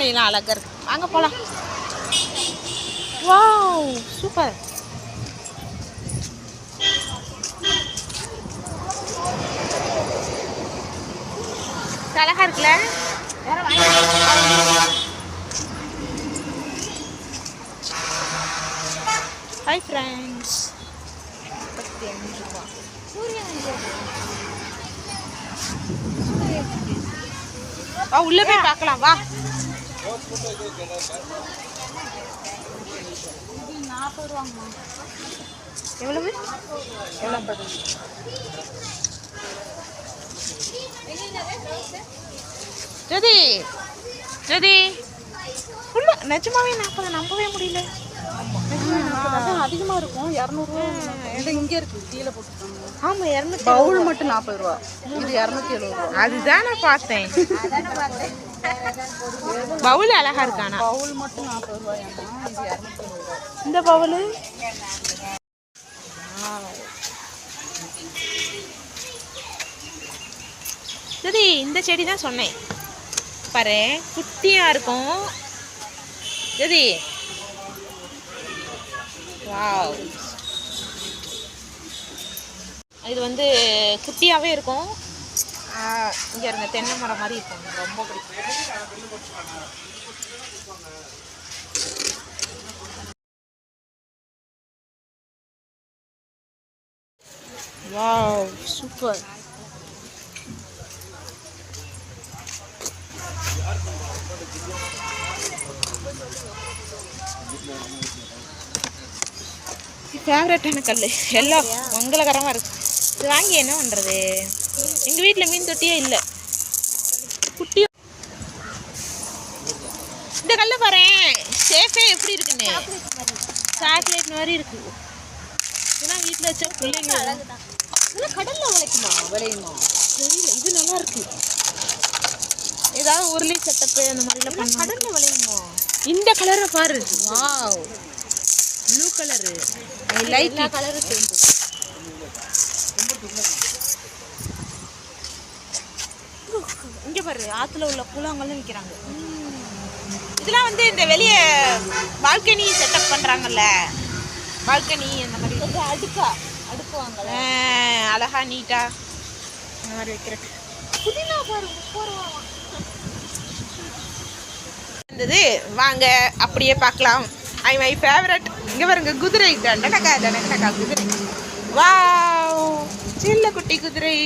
பூனைலாம் அழகா இருக்கு. வாங்க போலாம். Wow super. அழகா இருக்குல்ல. Hi friends. 35 ரூபா. வா உள்ள போய் பார்க்கலாம் வா. 40 ரூபாங்கம்மா. எவ்வளவு? 50. ஜோதி ஜோதி உள்ள நிஜமாவே 40 நம்பவே முடியல. அதிகமாக இருக்கும். 200 ரூபா இங்கே இருக்கு கீழே போட்டுருக்காங்க. ஆமாம் 200. பவுல் மட்டும் 40 ரூபா. இது 270 ரூபா. அதுதான் நான் பார்த்தேன். பவுல் அழகா இருக்கானா? பவுல் மட்டும் 40 ரூபாயாமா. இது 270 ரூபா. இந்த பவுல் சரி. இந்த செடி தான் சொன்னேன் பாரு, குட்டியா இருக்கும். சரி வாவ். இது வந்து குட்டியாகவே இருக்கும். இங்கே இருந்த தென்னை மரம் மாதிரி இருக்கும். ரொம்ப பிடிக்கும். Wow super. ஃபேவரட்டான கல் எல்லாம் மங்களகரமாக இருக்குது. இது வாங்கி என்ன பண்ணுறது? எங்கள் வீட்டில் மீன் தொட்டியே இல்லை. குட்டியும் இந்த கல்லை பாரு, சேஃபே எப்படி இருக்குன்னு. சாக்லேட் மாதிரி இருக்கு. இதெல்லாம் வீட்டில் வச்சா பிள்ளைங்க இதெல்லாம் கடலில் விளையுமா தெரியல. இது நல்லா இருக்கு. ஏதாவது உருளி செட்டப்பு அந்த மாதிரிலாம் பண்ண கடலில் விளையுமா? இந்த கலரை பாரு. Wow blue colour. I like it. Colour சேர்ந்து இங்கே பாரு, ஆற்றுல உள்ள கூழாங்கல்லும் விற்கிறாங்க. இதெல்லாம் வந்து இந்த வெளியே பால்கனி செட்டப் பண்ணுறாங்கல்ல, பால்கனி அந்த மாதிரி அடுக்குவாங்க அழகா நீட்டாக அந்த மாதிரி வைக்கிறேன். புதினா பாரு இருந்தது. வாங்க அப்படியே பார்க்கலாம். I my favourite. இங்கே பாருங்க குதிரை. டனடகா குதிரை. வாவ் சின்ன குட்டி குதிரை.